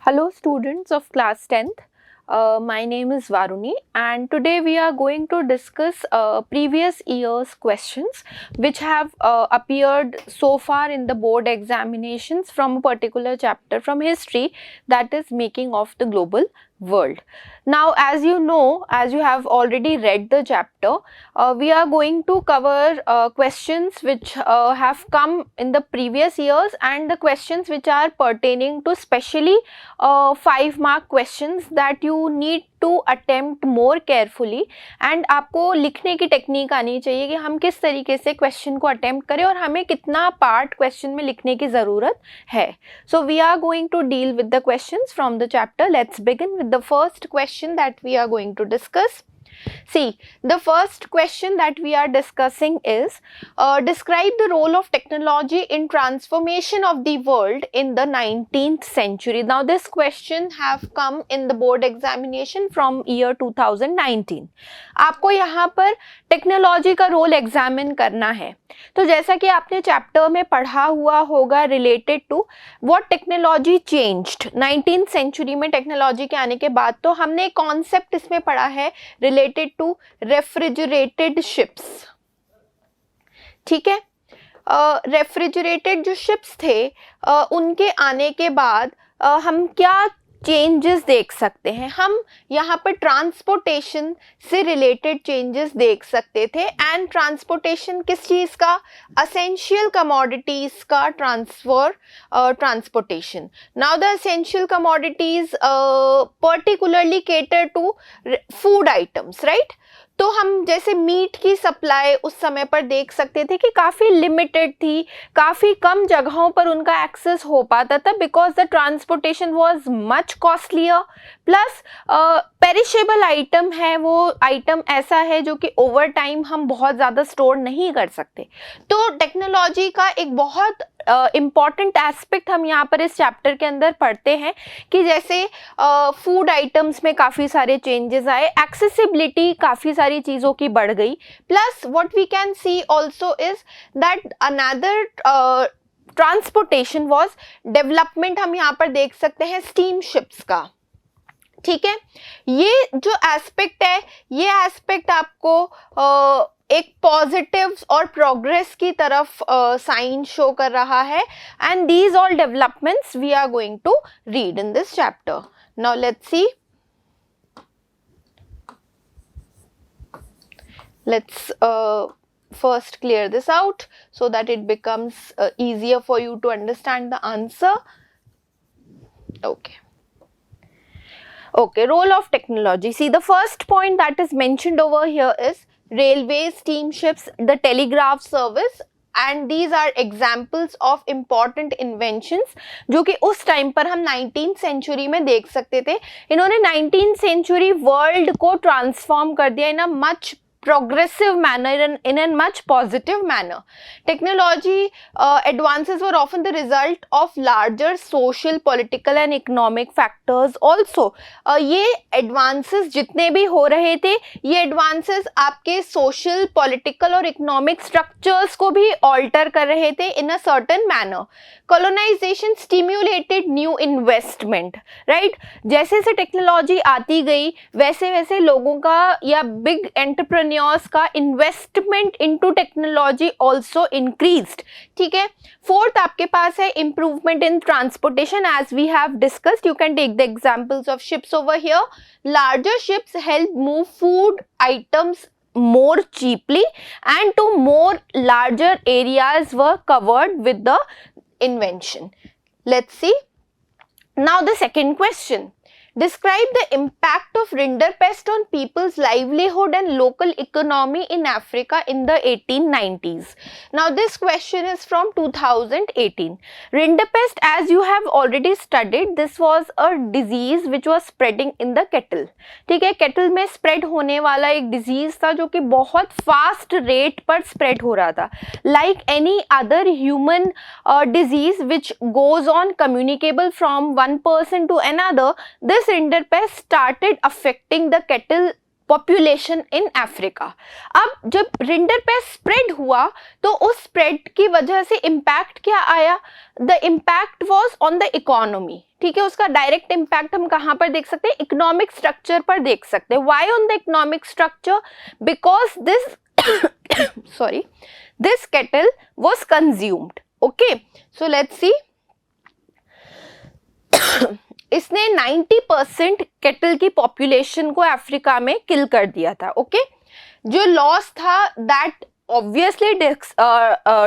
Hello students of class 10th. My name is Varuni and today we are going to discuss previous year's questions which have appeared so far in the board examinations from a particular chapter from history, that is making of the global world. Now, as you know, as you have already read the chapter, we are going to cover questions which have come in the previous years and the questions which are pertaining to specially 5 mark questions that you need to attempt more carefully. And आपको लिखने की technique आनी चाहिए कि हम किस तरीके से क्वेश्चन को अटेम्प्ट करें और हमें कितना पार्ट क्वेश्चन में लिखने की ज़रूरत है. So we are going to deal with the questions from the chapter. Let's begin with the first question that we are going to discuss. See, the first question that we are discussing is describe the role of technology in transformation of the world in the 19th century. Now this question have come in the board examination from year 2019. आपको यहाँ पर technology का role examine करना है. तो जैसा कि आपने चैप्टर में पढ़ा हुआ होगा related to what technology changed 19th century में. टेक्नोलॉजी के आने के बाद तो हमने कॉन्सेप्ट इसमें पढ़ा है रिलेटेड टू रेफ्रिजरेटेड शिप्स. ठीक है, रेफ्रिजरेटेड जो शिप्स थे उनके आने के बाद हम क्या चेंजेस देख सकते हैं. हम यहाँ पर ट्रांसपोर्टेशन से रिलेटेड चेंजेस देख सकते थे. एंड ट्रांसपोर्टेशन किस चीज़ का? असेंशियल कमोडिटीज़ का transportation. Now the essential commodities particularly cater to food items, right. तो हम जैसे मीट की सप्लाई उस समय पर देख सकते थे कि काफ़ी लिमिटेड थी, काफ़ी कम जगहों पर उनका एक्सेस हो पाता था because the transportation was much costlier. Plus perishable item है, वो आइटम ऐसा है जो कि ओवर टाइम हम बहुत ज़्यादा स्टोर नहीं कर सकते. तो टेक्नोलॉजी का एक बहुत इम्पॉर्टेंट एस्पेक्ट हम यहाँ पर इस चैप्टर के अंदर पढ़ते हैं कि जैसे फूड आइटम्स में काफ़ी सारे चेंजेस आए, एक्सेसिबिलिटी काफ़ी सारी चीज़ों की बढ़ गई. Plus what we can see also is that another transportation was development. हम यहाँ पर देख सकते हैं स्टीम शिप्स का. ठीक है, ये जो एस्पेक्ट है, ये एस्पेक्ट आपको एक पॉजिटिव और प्रोग्रेस की तरफ साइन शो कर रहा है. And these all developments we are going to read in this chapter. Now let's see. Let's first clear this out so that it becomes easier for you to understand the answer. Okay, role of technology. See, the first point that is mentioned over here is railways, steamships, the telegraph service, and these are examples of important inventions जो कि उस time पर हम 19th century में देख सकते थे. इन्होंने 19th सेंचुरी वर्ल्ड को ट्रांसफॉर्म कर दिया in a much progressive manner, in a much positive manner. Technology advances were often the result of larger social, political and economic factors also. ये advances जितने भी हो रहे थे, ये advances आपके social, political और economic structures को भी alter कर रहे थे in a certain manner. Colonization stimulated new investment, right? जैसे जैसे टेक्नोलॉजी आती गई वैसे वैसे लोगों का या बिग एंटरप्रेन्योर्स का investment into technology also increased. ठीक है, फोर्थ आपके पास है improvement in transportation. As we have discussed, you can take the examples of ships over here. Larger ships help move food items more cheaply and to more larger areas were covered with the invention. Let's see. Now the second question. Describe the impact of rinderpest on people's livelihood and local economy in Africa in the 1890s. Now this question is from 2018. Rinderpest, as you have already studied, this was a disease which was spreading in the cattle. ठीक है, cattle में spread होने वाला एक disease था जो कि बहुत fast rate पर spread हो रहा था. Like any other human disease which goes on communicable from one person to another, this rinderpest started affecting the cattle population in Africa. अब जब rinderpest spread हुआ तो उस spread की वजह से impact क्या आया? The impact was on the economy. ठीक है, उसका डायरेक्ट इम्पैक्ट हम कहाँ पर देख सकते हैं, इकोनॉमिक स्ट्रक्चर पर देख सकते हैं. Why on the economic structure? Because this sorry, this kettle was consumed. Okay, so let's see. इसने 90% केटल की पॉपुलेशन को अफ्रीका में किल कर दिया था. ओके, जो लॉस था that obviously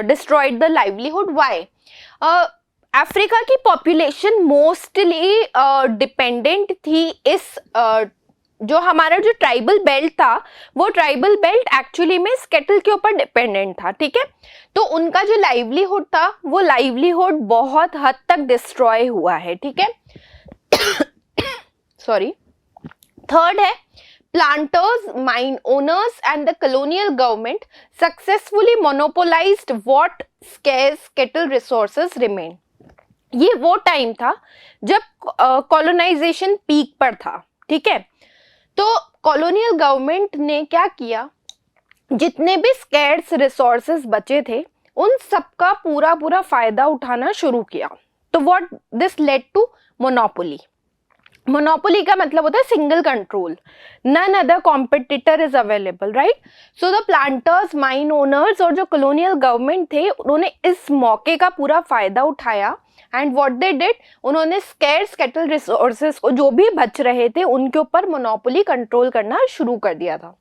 destroyed the livelihood. Why? Africa की पॉपुलेशन मोस्टली डिपेंडेंट थी इस जो हमारा जो ट्राइबल बेल्ट था, वो ट्राइबल बेल्ट एक्चुअली में केटल के ऊपर डिपेंडेंट था. ठीक है, तो उनका जो लाइवलीहुड था वो लाइवलीहुड बहुत हद तक डिस्ट्रॉय हुआ है. ठीक है, सॉरी. थर्ड है, planters, mine owners and the colonial government successfully monopolized what scarce kettle resources remained. ये वो टाइम था जब कॉलोनाइजेशन पीक पर था. ठीक है, तो कॉलोनियल गवर्नमेंट ने क्या किया, जितने भी स्कैर्स रिसोर्सेज बचे थे उन सबका पूरा फायदा उठाना शुरू किया. तो what this led to monopoly. Monopoly का मतलब होता है single control, none other competitor is available, right. So the planters, mine owners और जो कॉलोनियल गवर्नमेंट थे उन्होंने इस मौके का पूरा फायदा उठाया. एंड व्हाट दे डिड, उन्होंने स्कैर्स केटल रिसोर्सेज को जो भी बच रहे थे उनके ऊपर मोनोपोली कंट्रोल करना शुरू कर दिया था.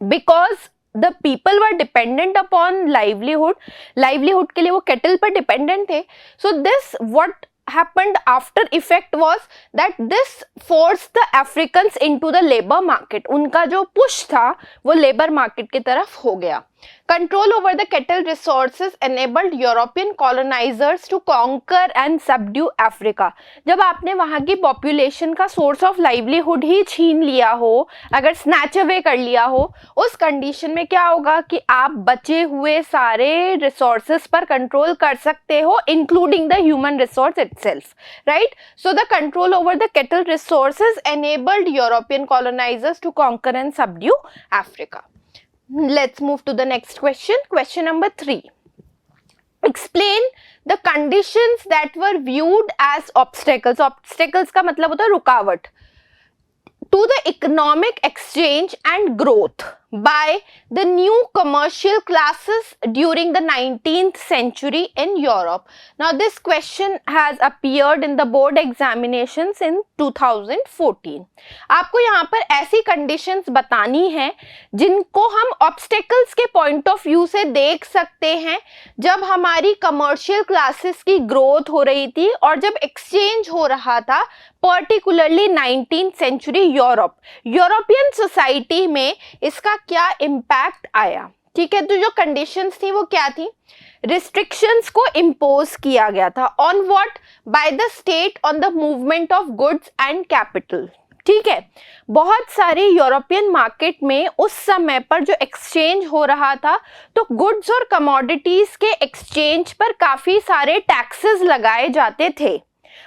Because the people were dependent upon livelihood के लिए वो केटल पर डिपेंडेंट थे. So this what happened after effect was that this forced the Africans into the labor market. उनका जो पुश था वो लेबर मार्केट की तरफ हो गया. Control over the kettle resources enabled European colonizers to conquer and subdue Africa. जब आपने वहाँ की population का source of livelihood ही छीन लिया हो, अगर snatch away कर लिया हो, उस condition में क्या होगा कि आप बचे हुए सारे resources पर control कर सकते हो, including the human resource itself, right? So the control over the kettle resources enabled European colonizers to conquer and subdue Africa. Let's move to the next question. Question number 3. Explain the conditions that were viewed as obstacles. Obstacles का मतलब होता है रुकावट. To the economic exchange and growth by the new commercial classes during the 19th century in Europe. Now this question has appeared in the board examinations in 2014. आपको यहाँ पर ऐसी conditions बतानी है जिनको हम obstacles के point of view से देख सकते हैं जब हमारी commercial classes की growth हो रही थी और जब exchange हो रहा था, particularly 19th century European society में इसका क्या इम्पैक्ट आया. ठीक है, तो जो कंडीशंस थी वो क्या थी, रिस्ट्रिक्शंस को इम्पोज किया गया था. On what? By the state on the movement of goods and capital. ठीक है, बहुत सारे यूरोपियन मार्केट में उस समय पर जो एक्सचेंज हो रहा था तो गुड्स और कमोडिटीज के एक्सचेंज पर काफी सारे टैक्सेस लगाए जाते थे.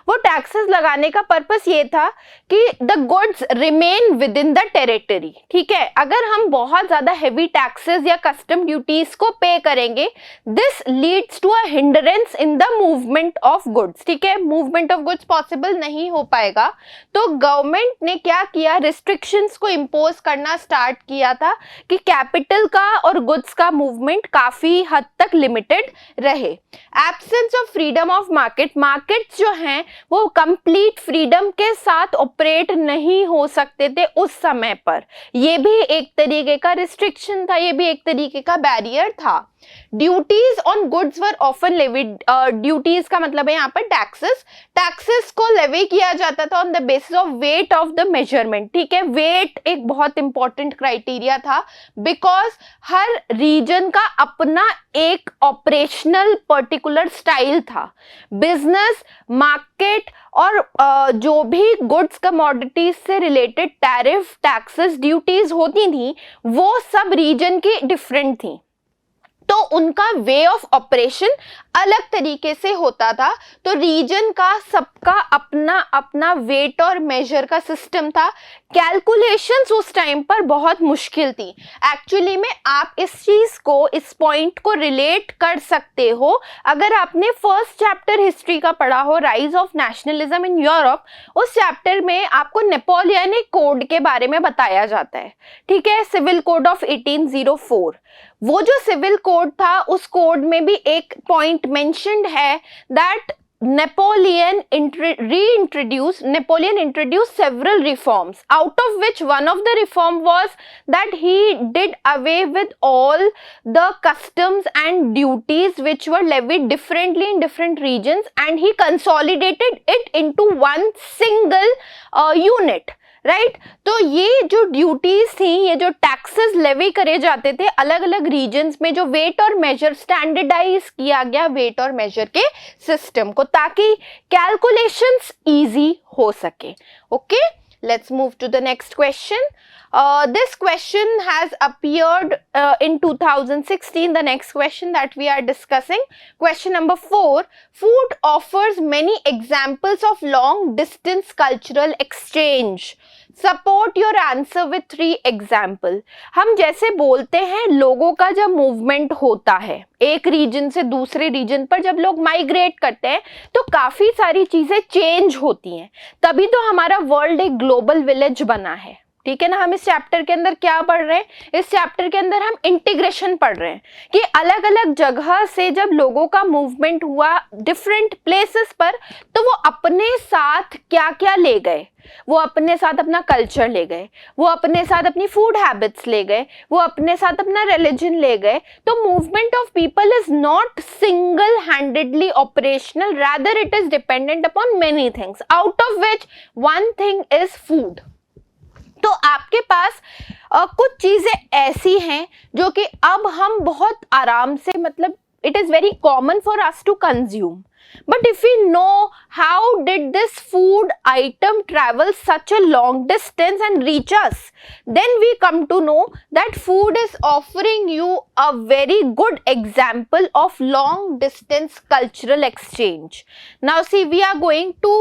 वो टैक्सेस लगाने का पर्पस ये था कि the goods remain within the territory. ठीक है, अगर हम बहुत ज्यादा हेवी टैक्सेस या कस्टम ड्यूटीज को पे करेंगे, this leads to a hindrance in the movement of goods. ठीक है, मूवमेंट ऑफ गुड्स पॉसिबल नहीं हो पाएगा. तो गवर्नमेंट ने क्या किया, रिस्ट्रिक्शंस को इम्पोज करना स्टार्ट किया था कि कैपिटल का और गुड्स का मूवमेंट काफी हद तक लिमिटेड रहे. Absence of freedom of markets जो हैं वो कंप्लीट फ्रीडम के साथ ऑपरेट नहीं हो सकते थे उस समय पर. ये भी एक तरीके का रिस्ट्रिक्शन था, ये भी एक तरीके का बैरियर था. Duties on goods were often levied. Duties का मतलब है यहाँ पर टैक्सेस को लेवी किया जाता था on the basis of weight of the measurement. ठीक है, वेट एक बहुत इंपॉर्टेंट क्राइटेरिया था बिकॉज हर रीजन का अपना एक ऑपरेशनल पर्टिकुलर स्टाइल था. बिजनेस, मार्केट और जो भी गुड्स कमोडिटीज से रिलेटेड टैरिफ, टैक्सेस, ड्यूटीज होती थी वो सब रीजन की डिफरेंट थी. तो तो उनका वे ऑफ ऑपरेशन अलग तरीके से होता था। तो रीजन का सबका अपना अपना वेट और मेजर का सिस्टम था। कैलकुलेशंस उस टाइम पर बहुत मुश्किल थी। एक्चुअली में आप इस चीज को, इस पॉइंट को रिलेट कर सकते हो अगर आपने फर्स्ट चैप्टर हिस्ट्री का पढ़ा हो, rise of nationalism in Europe. उस चैप्टर में आपको नेपोलियनिक कोड के बारे में बताया जाता है, ठीक है, सिविल कोड ऑफ 1804। वो जो सिविल कोड था, उस कोड में भी एक पॉइंट मेंशन्ड है that Napoleon introduced several reforms, out of which one of the reform was that he did away with all the customs and duties which were levied differently in different regions, and he consolidated it into one single unit. Right तो ये जो duties थी, ये जो taxes levy करे जाते थे अलग अलग रीजन्स में, जो वेट और मेजर स्टैंडर्डाइज किया गया वेट और मेजर के सिस्टम को, ताकि कैलकुलेशंस इजी हो सके। Okay, let's move to the next question. This question has appeared in 2016. The next question that we are discussing, question number 4. Food offers many examples of long distance cultural exchange. Support your answer with 3 example. हम जैसे बोलते हैं लोगों का जब movement होता है एक रीजन से दूसरे रीजन पर, जब लोग माइग्रेट करते हैं तो काफी सारी चीजें चेंज होती हैं, तभी तो हमारा वर्ल्ड एक ग्लोबल विलेज बना है। ठीक है ना। हम इस चैप्टर के अंदर क्या पढ़ रहे हैं, इस चैप्टर के अंदर हम इंटीग्रेशन पढ़ रहे हैं कि अलग अलग जगह से जब लोगों का मूवमेंट हुआ डिफरेंट प्लेसेस पर, तो वो अपने साथ क्या क्या ले गए। वो अपने साथ अपना कल्चर ले गए, वो अपने साथ अपनी फूड हैबिट्स ले गए, वो अपने साथ अपना रिलीजन ले गए। तो movement of people is not single handedly operational, rather it is dependent upon many things, out of which one thing is food. तो आपके पास कुछ चीजें ऐसी हैं जो कि अब हम बहुत आराम से, मतलब it is very common for us to consume, but if we know how did this food item travel such a long distance and reach us, then we come to know that food is offering you a very good example of long distance cultural exchange. Now see, we are going to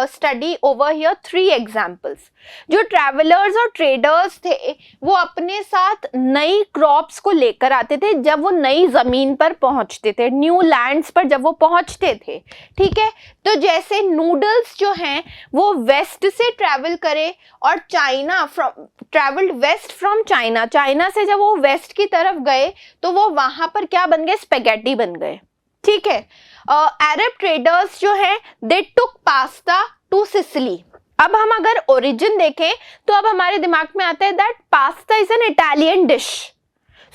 study over here 3 examples. जो travellers और traders थे वो अपने साथ नई crops को लेकर आते थे जब वो नई जमीन पर पहुंचते थे, न्यू लैंड्स पर जब वो पहुंचते थे। ठीक है, तो जैसे नूडल्स जो हैं वो वेस्ट से ट्रैवल करे और China travelled west from China, China से जब वो वेस्ट की तरफ गए तो वो वहां पर क्या बन गए, स्पेगेटी बन गए। ठीक है, अरब ट्रेडर्स जो हैं दे टुक पास्ता टू सिसिली। अब हम अगर ओरिजिन देखें तो अब हमारे दिमाग में आता है that pasta is an Italian dish.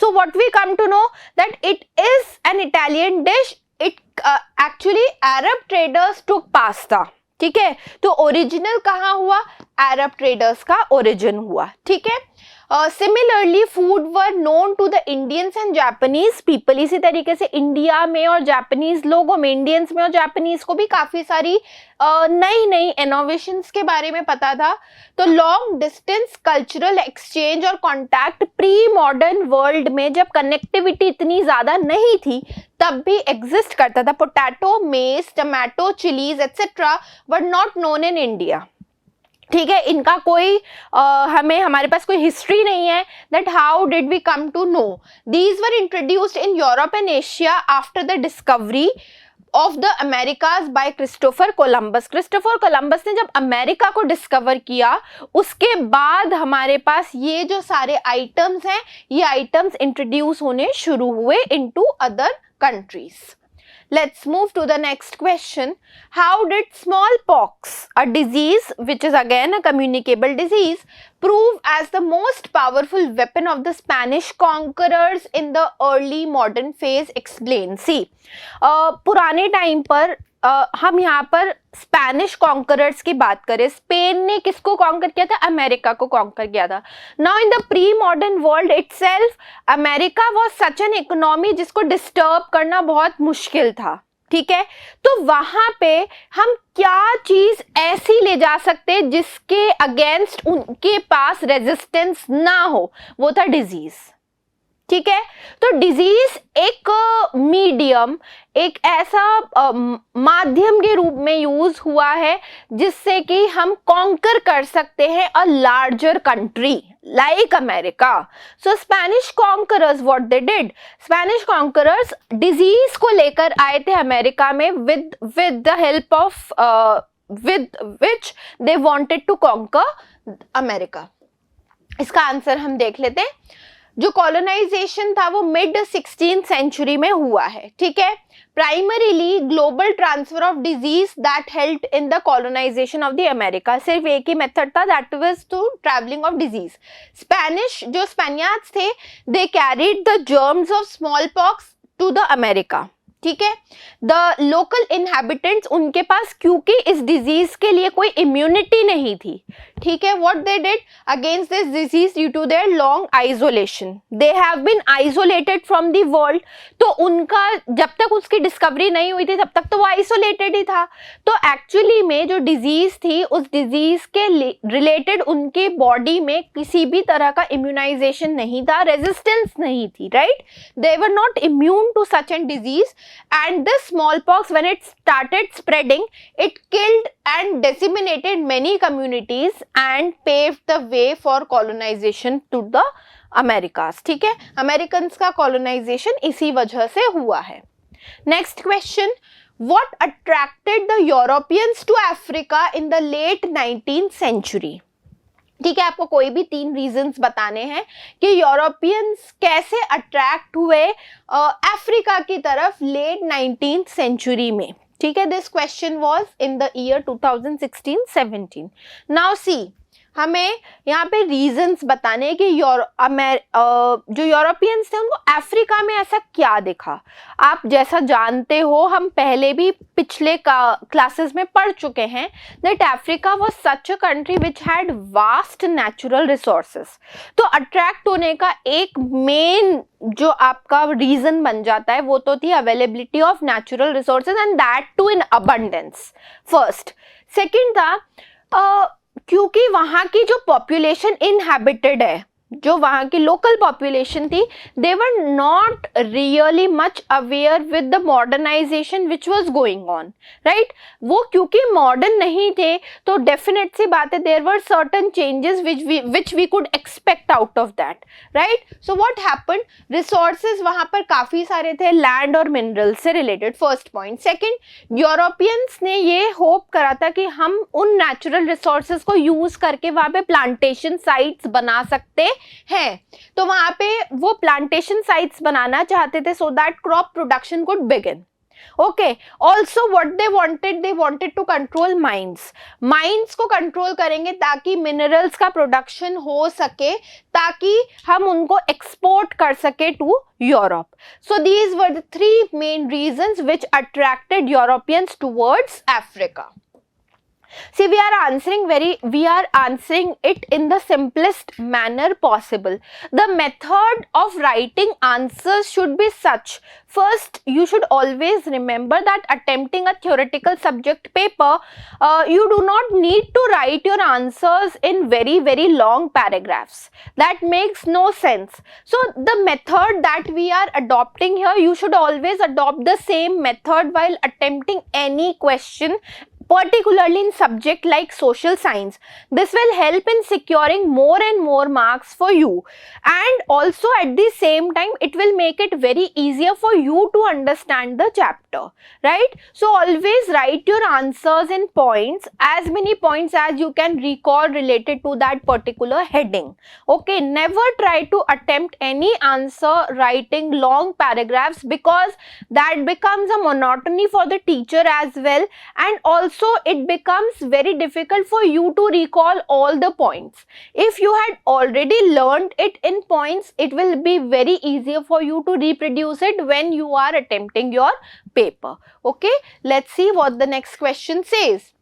So what we come to know that it is an Italian dish. It actually Arab traders took pasta. ठीक है, तो ओरिजिनल कहाँ हुआ, अरब ट्रेडर्स का ओरिजिन हुआ। ठीक है, similarly food were known to the Indians and Japanese people. इसी तरीके से इंडिया में और जापानीज लोगों में, इंडियंस में और जापानीज को भी काफी सारी नई नई इनोवेशंस के बारे में पता था। तो लॉन्ग डिस्टेंस कल्चरल एक्सचेंज और कॉन्टैक्ट प्री मॉडर्न वर्ल्ड में जब कनेक्टिविटी इतनी ज्यादा नहीं थी तब भी एग्जिस्ट करता था। पोटैटो, मेज, tomato, chillies etcetera were not known in India. ठीक है, इनका कोई हमारे पास कोई हिस्ट्री नहीं है that how did we come to know. These were introduced in Europe and Asia after the discovery of the Americas by Christopher Columbus. Christopher Columbus ने जब अमेरिका को डिस्कवर किया उसके बाद हमारे पास ये जो सारे आइटम्स हैं, ये आइटम्स इंट्रोड्यूस होने शुरू हुए into other countries. Let's move to the next question. How did smallpox, a disease which is again a communicable disease, prove as the most powerful weapon of the Spanish conquerors in the early modern phase? Explain. See, पुराने time पर हम यहाँ पर Spanish conquerors की बात करें, Spain ने किसको कॉन्कर किया था, अमेरिका को कॉन्कर किया था। Now in the pre modern world itself America was such an economy जिसको डिस्टर्ब करना बहुत मुश्किल था। ठीक है, तो वहां पे हम क्या चीज ऐसी ले जा सकते जिसके अगेंस्ट उनके पास रेजिस्टेंस ना हो, वो था डिजीज। ठीक है। तो डिजीज एक मीडियम, एक ऐसा माध्यम के रूप में यूज हुआ है जिससे कि हम कॉन्कर कर सकते हैं a larger country like America. So Spanish conquerors what they did, Spanish conquerors disease को लेकर आए थे अमेरिका में with the help of with which they wanted to conquer America. इसका आंसर हम देख लेते हैं। जो कॉलोनाइजेशन था वो मिड 16th सेंचुरी में हुआ है, ठीक है। Primarily global transfer of disease that help in the colonization of the America, सिर्फ एक ही मेथड था, that was to travelling of disease. Spanish जो स्पेनियार्ड्स थे they carried the germs of smallpox to the America, ठीक है। The local inhabitants, उनके पास क्योंकि इस डिजीज के लिए कोई इम्यूनिटी नहीं थी, ठीक है, what they did against this disease due to their long isolation, they have been isolated from the world. तो उनका जब तक उसकी डिस्कवरी नहीं हुई थी तब तक तो वो आइसोलेटेड ही था। तो एक्चुअली में जो डिजीज थी उस डिजीज के रिलेटेड उनके बॉडी में किसी भी तरह का इम्यूनाइजेशन नहीं था, रेजिस्टेंस नहीं थी, right. They were not immune to such an disease, and this smallpox when it started spreading, it killed and disseminated many communities and paved the way for colonization to the Americas, ठीक है। Americans का colonization इसी वजह से हुआ है। Next question, what attracted the Europeans to Africa in the late 19th century? ठीक है, आपको कोई भी 3 रीजंस बताने हैं कि यूरोपियंस कैसे अट्रैक्ट हुए अफ्रीका की तरफ लेट 19th सेंचुरी में, ठीक है। This question was in the year 2016-17। Now see, हमें यहाँ पे रीजंस बताने हैं कि जो यूरोपियंस थे उनको अफ्रीका में ऐसा क्या दिखा। आप जैसा जानते हो, हम पहले भी पिछले क्लासेस में पढ़ चुके हैं that Africa was such a country which had vast natural resources. तो अट्रैक्ट होने का एक मेन जो आपका रीजन बन जाता है वो तो थी availability of natural resources and that too in abundance, first. Second था क्योंकि वहाँ की जो पॉपुलेशन इनहैबिटेड है, जो वहाँ की लोकल पॉपुलेशन थी, they were not really much aware with the modernisation which was going on, right. वो क्योंकि मॉडर्न नहीं थे तो डेफिनेट सी बात है there were certain changes which we could expect out of that, right. So what happened, resources वहाँ पर काफ़ी सारे थे, लैंड और मिनरल से related, first point. Second, Europeans ने ये होप करा था कि हम उन नेचुरल रिसोर्सेज को यूज करके वहाँ पे प्लांटेशन साइट्स बना सकते हैं। तो वहां पे वो प्लांटेशन साइट्स बनाना चाहते थे so that crop production could begin, okay. Also what they wanted to control mines को कंट्रोल करेंगे ताकि मिनरल्स का प्रोडक्शन हो सके, ताकि हम उनको एक्सपोर्ट कर सके to Europe. So these were the 3 main reasons which attracted Europeans towards Africa. See, we are answering it in the simplest manner possible. The method of writing answers should be such. First, you should always remember that attempting a theoretical subject paper, you do not need to write your answers in very, very long paragraphs. That makes no sense. So, the method that we are adopting here, you should always adopt the same method while attempting any question, particularly in subject like social science. This will help in securing more and more marks for you, and also at the same time it will make it very easier for you to understand the chapter, right? So always write your answers in points, as many points as you can recall related to that particular heading, okay. Never try to attempt any answer writing long paragraphs, because that becomes a monotony for the teacher as well, and also it becomes very difficult for you to recall all the points. If you had already learned it in points, it will be very easier for you to reproduce it when you are attempting your paper, okay. Let's see what the next question says.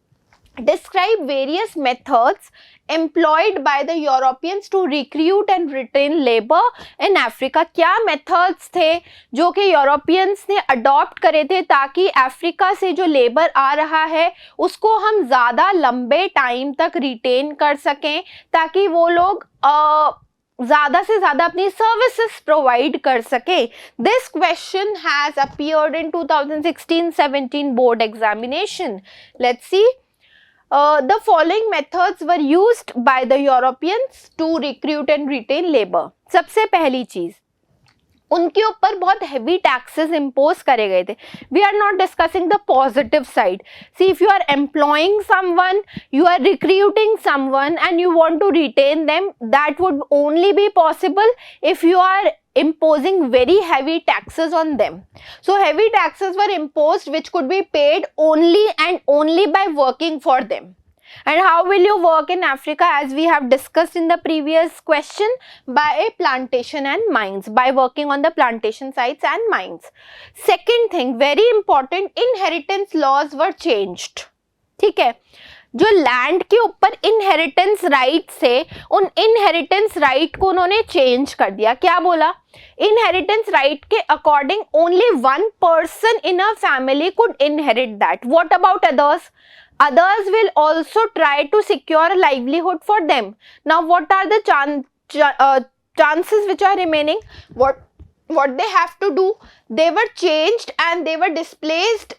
Describe various methods employed by the Europeans to recruit and retain labor in Africa. क्या methods थे जो कि Europeans ने adopt करे थे ताकि Africa से जो लेबर आ रहा है उसको हम ज़्यादा लंबे टाइम तक रिटेन कर सकें, ताकि वो लोग ज्यादा से ज्यादा अपनी सर्विसेज प्रोवाइड कर सके. This question has appeared in 2016-17 board examination. Let's see. The following methods were used by the Europeans to recruit and retain labor. सबसे पहली चीज, उनके ऊपर बहुत हेवी टैक्सेस इम्पोज करे गए थे. We are not discussing the positive side. See if you are employing someone, you are recruiting someone and you want to retain them, that would only be possible if you are imposing very heavy taxes on them. So heavy taxes were imposed which could be paid only and only by working for them. And how will you work in Africa, as we have discussed in the previous question? By a plantation and mines, by working on the plantation sites and mines. Second thing, very important, inheritance laws were changed. ठीक है, जो land के ऊपर inheritance right से, उन inheritance right को उन्होंने change कर दिया. क्या बोला? इनहेरिटेंस राइट के according only one person in a family could inherit that. What about others? Others will also try to secure a livelihood for them. Now what are the chances which are remaining? What they have to do? They were changed and they were displaced.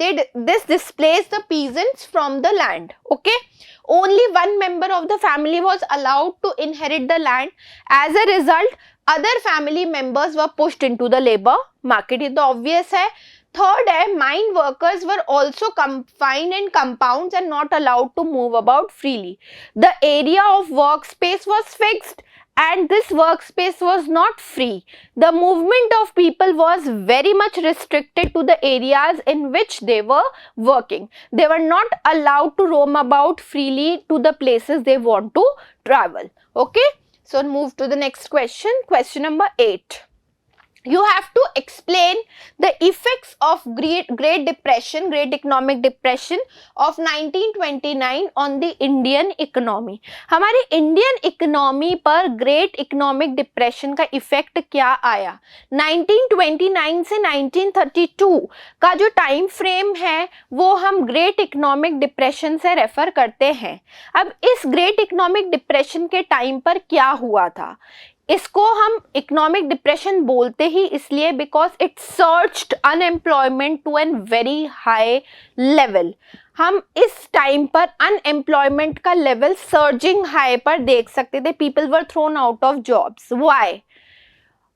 This displaced the peasants from the land. Okay, only one member of the family was allowed to inherit the land. As a result, other family members were pushed into the labor market. ये तो obvious है. Third है, mine workers were also confined in compounds and not allowed to move about freely. The area of workspace was fixed and this workspace was not free. The movement of people was very much restricted to the areas in which they were working. They were not allowed to roam about freely to the places they want to travel. Okay, so move to the next question. Question number 8. You have to explain the effects of Great Depression, Great Economic Depression of 1929 on the Indian economy. हमारे Indian economy पर great economic depression का effect क्या आया? 1929 से 1932 का जो time frame है वो हम ग्रेट इकोनॉमिक डिप्रेशन से रेफर करते हैं. अब इस ग्रेट इकोनॉमिक डिप्रेशन के टाइम पर क्या हुआ था? इसको हम इकोनॉमिक डिप्रेशन बोलते ही इसलिए because it surged unemployment to an very high level. हम इस टाइम पर अनएम्प्लॉयमेंट का लेवल सर्जिंग हाई पर देख सकते थे. People were thrown out of jobs. Why?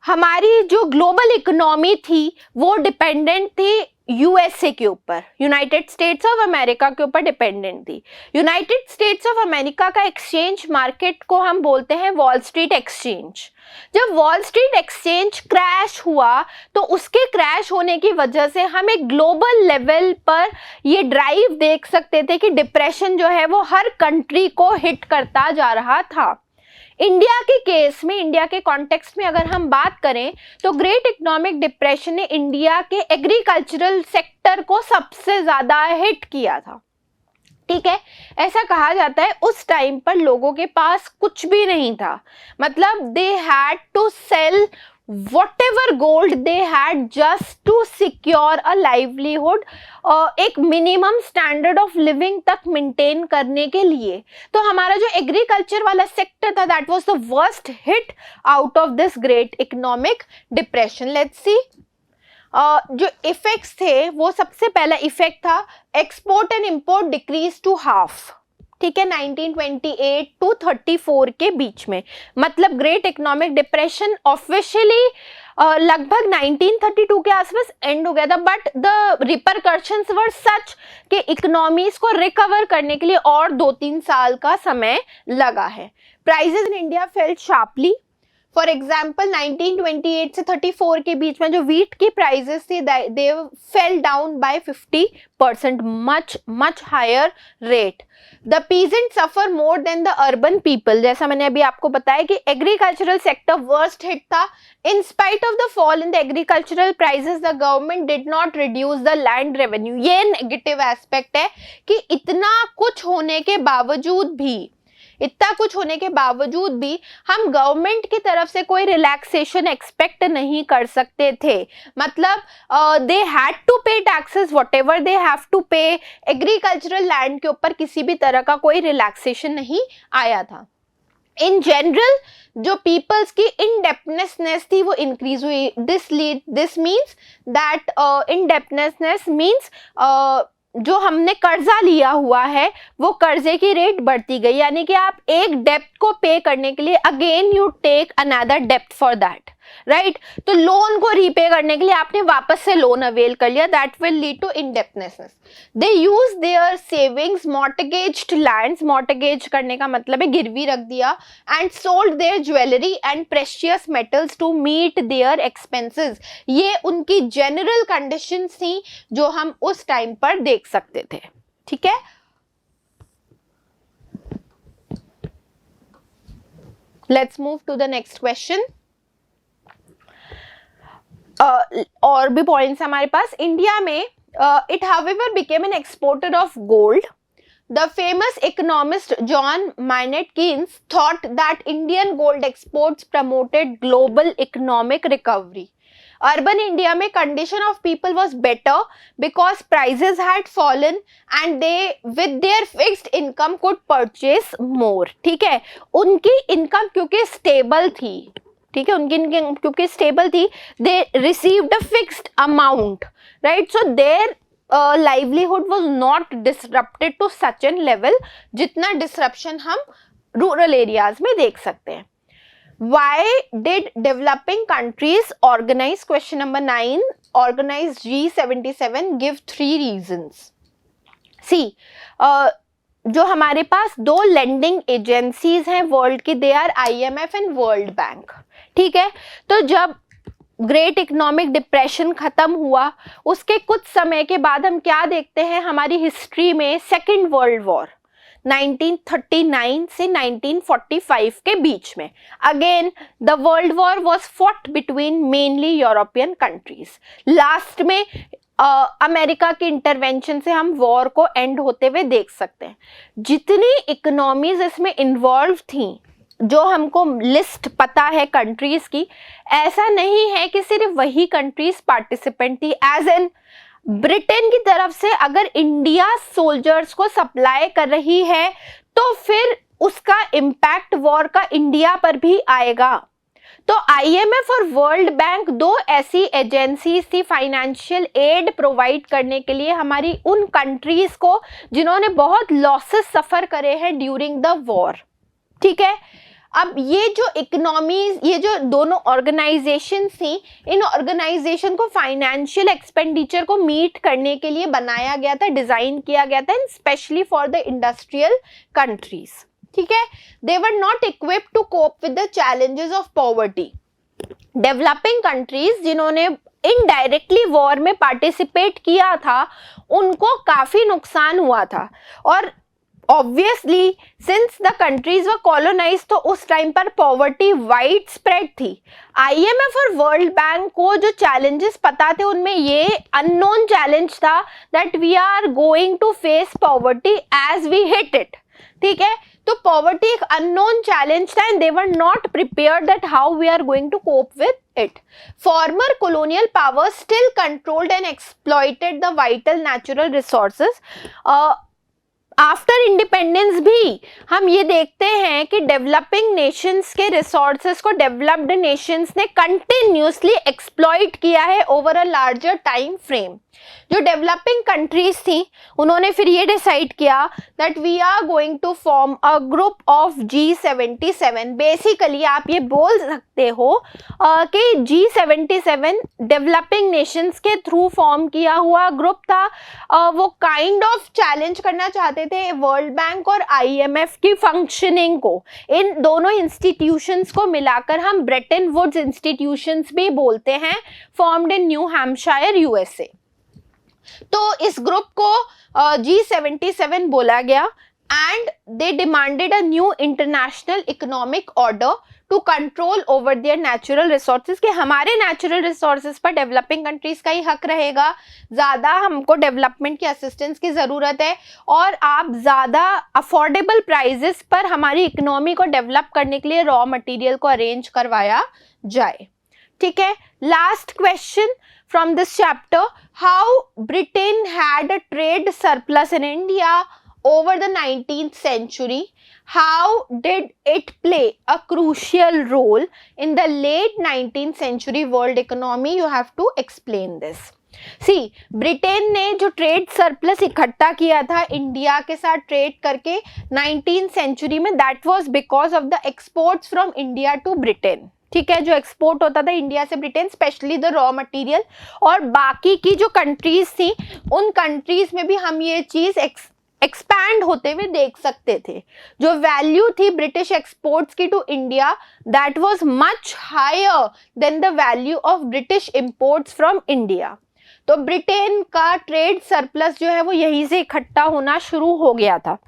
हमारी जो ग्लोबल इकोनॉमी थी वो डिपेंडेंट थी यूएसए के ऊपर, यूनाइटेड स्टेट्स ऑफ अमेरिका के ऊपर डिपेंडेंट थी. यूनाइटेड स्टेट्स ऑफ अमेरिका का एक्सचेंज मार्केट को हम बोलते हैं वॉल स्ट्रीट एक्सचेंज. जब वॉल स्ट्रीट एक्सचेंज क्रैश हुआ तो उसके क्रैश होने की वजह से हम एक ग्लोबल लेवल पर ये ड्राइव देख सकते थे कि डिप्रेशन जो है वो हर कंट्री को हिट करता जा रहा था. इंडिया के केस में, इंडिया के कॉन्टेक्स्ट में अगर हम बात करें तो ग्रेट इकोनॉमिक डिप्रेशन ने इंडिया के एग्रीकल्चरल सेक्टर को सबसे ज्यादा हिट किया था. ठीक है, ऐसा कहा जाता है उस टाइम पर लोगों के पास कुछ भी नहीं था. मतलब they had to sell whatever gold they had just to secure a livelihood, एक मिनिमम स्टैंडर्ड ऑफ लिविंग तक मेंटेन करने के लिए. तो हमारा जो एग्रीकल्चर वाला सेक्टर था that was the worst hit out of this great economic depression. Let's see. जो इफेक्ट्स थे वो सबसे पहला इफेक्ट था export and import decrease to half. ठीक है, 1928 टू 34 के बीच में. मतलब ग्रेट इकोनॉमिक डिप्रेशन ऑफिशियली लगभग 1932 के आसपास एंड हो गया था. बट द रिपरकशंस वर सच कि इकोनॉमीज को रिकवर करने के लिए और 2-3 साल का समय लगा है. Prices in India fell sharply. For example 1928 से 34 के बीच में जो वीट की प्राइजेस थी they fell down by 50%, much higher rate. The peasant suffer more than the urban people. जैसा मैंने अभी आपको बताया कि एग्रीकल्चरल सेक्टर वर्स्ट हिट था. In spite of the fall in the agricultural prices the government did not reduce the land revenue. ये negative aspect है कि इतना कुछ होने के बावजूद भी हम गवर्नमेंट की तरफ से कोई रिलैक्सेशन एक्सपेक्ट नहीं कर सकते थे. मतलब they had to pay taxes whatever they have to pay. Agricultural land के ऊपर किसी भी तरह का कोई रिलैक्सेशन नहीं आया था. इन जनरल जो पीपल्स की इनडेप्टनेसनेस थी वो इंक्रीज हुई. दिस मीन्स दैट इनडेप्टनेसनेस मीन्स जो हमने कर्जा लिया हुआ है वो कर्जे की रेट बढ़ती गई, यानी कि आप एक डेप्ट को पे करने के लिए अगेन यू टेक अनदर डेप्ट फॉर दैट, राइट. तो लोन को रीपे करने के लिए आपने वापस से लोन अवेल कर लिया, that will lead to indebtedness. They use their savings, mortgaged lands, mortgage करने का मतलब है गिरवी रख दिया, and sold their jewellery and precious metals to meet their expenses. ये उनकी जनरल कंडीशंस थी जो हम उस टाइम पर देख सकते थे. ठीक है, let's move to the next question. और भी पॉइंट्स हमारे पास. इंडिया में it however became an exporter of gold. The famous economist John Maynard Keynes thought that Indian gold exports promoted global economic recovery. Urban India में condition of people was better because prices had fallen and they with their fixed income could purchase more. ठीक है, उनकी income क्योंकि stable थी, ठीक है, उनकी income क्योंकि स्टेबल थी, they received a fixed amount, right. So there livelihood was not disrupted to such an level जितना disruption हम रूरल एरियाज में देख सकते हैं. Why did developing countries organize, question number 9, organize G77? Give 3 reasons. See, जो हमारे पास 2 lending agencies हैं वर्ल्ड की, they are IMF and world bank. ठीक है, तो जब ग्रेट इकोनॉमिक डिप्रेशन खत्म हुआ उसके कुछ समय के बाद हम क्या देखते हैं हमारी हिस्ट्री में, सेकेंड वर्ल्ड वॉर 1939 से 1945 के बीच में. Again the world war was fought between mainly European countries. Last में अमेरिका के इंटरवेंशन से हम वॉर को एंड होते हुए देख सकते हैं. जितनी इकोनॉमीज इसमें इन्वॉल्व थी, जो हमको लिस्ट पता है कंट्रीज की, ऐसा नहीं है कि सिर्फ वही कंट्रीज पार्टिसिपेंट थी. एज एन ब्रिटेन की तरफ से अगर इंडिया सोल्जर्स को सप्लाई कर रही है तो फिर उसका इम्पैक्ट वॉर का इंडिया पर भी आएगा. तो IMF और वर्ल्ड बैंक 2 ऐसी एजेंसीज थी फाइनेंशियल एड प्रोवाइड करने के लिए हमारी उन कंट्रीज को जिन्होंने बहुत लॉसेस सफर करे हैं ड्यूरिंग द वॉर. ठीक है, अब ये जो इकोनॉमीज, ये जो दोनों ऑर्गेनाइजेशन थी, इन ऑर्गेनाइजेशन को फाइनेंशियल एक्सपेंडिचर को मीट करने के लिए बनाया गया था, डिजाइन किया गया था, specially for the industrial countries. ठीक है, they were not equipped to cope with the challenges of poverty. Developing countries जिन्होंने इनडायरेक्टली वॉर में पार्टिसिपेट किया था उनको काफी नुकसान हुआ था. और obviously since the countries were colonise तो उस टाइम पर पॉवर्टी वाइड स्प्रेड थी. IMF और वर्ल्ड बैंक को जो चैलेंजेस पता थे उनमें ये अननोन चैलेंज था that we are going to face poverty as we hit it. ठीक है, तो पॉवर्टी एक अननोन चैलेंज था and they were not prepared that how we are going to cope with it. Former colonial powers still controlled and exploited the vital natural resources. After independence भी हम ये देखते हैं कि डेवलपिंग नेशंस के resources को developed nations ने continuously exploit किया है over a larger time frame. जो डेवलपिंग कंट्रीज थी उन्होंने फिर ये डिसाइड किया that we are going to form a group of G77. Basically आप ये बोल सकते हो कि G77 डेवलपिंग नेशंस के थ्रू फॉर्म किया हुआ ग्रुप था. वो काइंड ऑफ चैलेंज करना चाहते थे वर्ल्ड बैंक और IMF की फंक्शनिंग को. इन दोनों इंस्टीट्यूशंस को मिलाकर हम ब्रेटन वुड्स इंस्टीट्यूशंस भी बोलते हैं, formed in New Hampshire USA. तो इस ग्रुप को G77 बोला गया and they demanded a new international economic order to control over their natural resources, कि हमारे नेचुरल रिसोर्सेज पर डेवलपिंग कंट्रीज का ही हक रहेगा, ज़्यादा हमको डेवलपमेंट की असिस्टेंस की ज़रूरत है और आप ज़्यादा अफोर्डेबल प्राइजेस पर हमारी इकोनॉमी को डेवलप करने के लिए रॉ मटेरियल को अरेंज करवाया जाए. ठीक है, last question from this chapter, how Britain had a trade surplus in India over the 19th century? How did it play a crucial role in the late 19th century world economy? You have to explain this. See Britain ने जो trade surplus इकट्ठा किया था India के साथ trade करके 19th century में, that was because of the exports from India to Britain. ठीक है, जो एक्सपोर्ट होता था इंडिया से Britain, specially the raw material, और बाकी की जो कंट्रीज थी उन कंट्रीज में भी हम ये चीज एक्सपैंड होते हुए देख सकते थे. जो वैल्यू थी ब्रिटिश एक्सपोर्ट्स की to India, that was much higher than the value of British imports from India. तो ब्रिटेन का ट्रेड सरप्लस जो है वो यहीं से इकट्ठा होना शुरू हो गया था.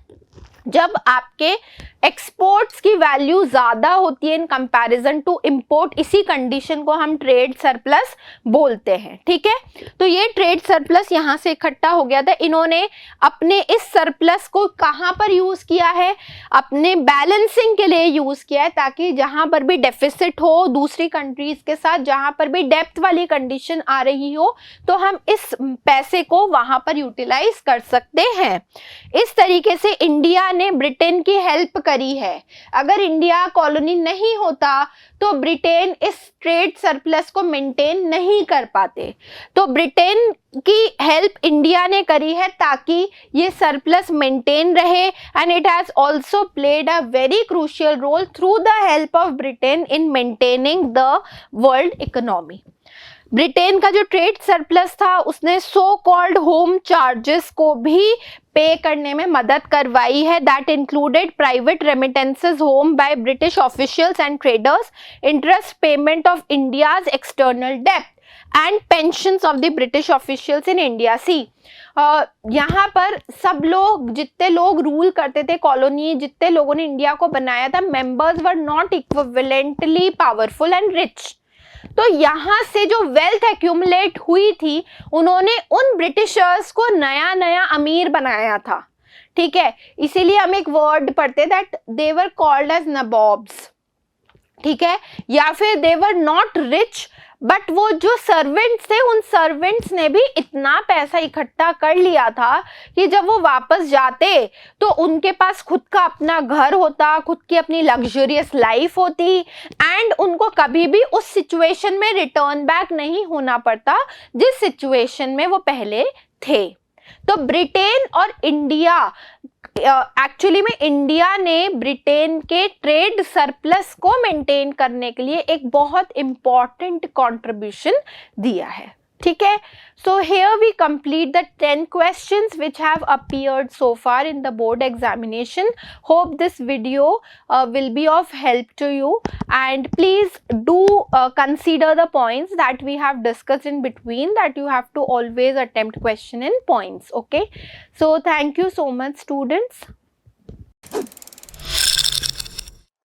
जब आपके एक्सपोर्ट्स की वैल्यू ज़्यादा होती है इन कंपैरिजन टू इंपोर्ट, इसी कंडीशन को हम ट्रेड सरप्लस बोलते हैं. ठीक है, तो ये ट्रेड सरप्लस यहाँ से इकट्ठा हो गया था. इन्होंने अपने इस सरप्लस को कहाँ पर यूज़ किया है? अपने बैलेंसिंग के लिए यूज़ किया है, ताकि जहाँ पर भी डेफिसिट हो दूसरी कंट्रीज़ के साथ, जहाँ पर भी डेप्थ वाली कंडीशन आ रही हो, तो हम इस पैसे को वहाँ पर यूटिलाइज कर सकते हैं. इस तरीके से इंडिया ने ब्रिटेन की हेल्प करी है. अगर इंडिया कॉलोनी नहीं होता तो ब्रिटेन इस ट्रेड सरप्लस को मेंटेन नहीं कर पाते. तो ब्रिटेन की हेल्प इंडिया ने करी है ताकि ये सरप्लस मेंटेन रहे, and it has also played a very crucial role through the help of Britain in maintaining the world economy. Britain का जो ट्रेड सरप्लस था उसने सो कॉल्ड होम चार्जेस को भी पे करने में मदद करवाई है. That included private remittances home by British officials and traders, interest payment of India's external डेब्ट and pensions of the British officials in India. See यहाँ पर सब लोग, जितने लोग रूल करते थे कॉलोनी, जितने लोगों ने इंडिया को बनाया था, members were not equivalently powerful and rich. तो यहाँ से जो वेल्थ एक्यूमुलेट हुई थी, उन्होंने उन ब्रिटिशर्स को नया नया अमीर बनाया था. ठीक है, इसीलिए हम एक वर्ड पढ़ते that they were called as nawabs. ठीक है, या फिर they were not rich, but वो जो सर्वेंट्स थे उन सर्वेंट्स ने भी इतना पैसा इकट्ठा कर लिया था कि जब वो वापस जाते तो उनके पास खुद का अपना घर होता, खुद की अपनी लग्जरियस लाइफ होती, एंड उनको कभी भी उस सिचुएशन में रिटर्न बैक नहीं होना पड़ता जिस सिचुएशन में वो पहले थे. तो ब्रिटेन और इंडिया, एक्चुअली में इंडिया ने ब्रिटेन के ट्रेड सरप्लस को मेंटेन करने के लिए एक बहुत इंपॉर्टेंट कंट्रीब्यूशन दिया है. ठीक है, सो here we complete the 10 questions which have appeared so far in the board examination. Hope this video will be of help to you, and please do consider the points that we have discussed in between, that you have to always attempt question in points. Okay, so thank you so much students.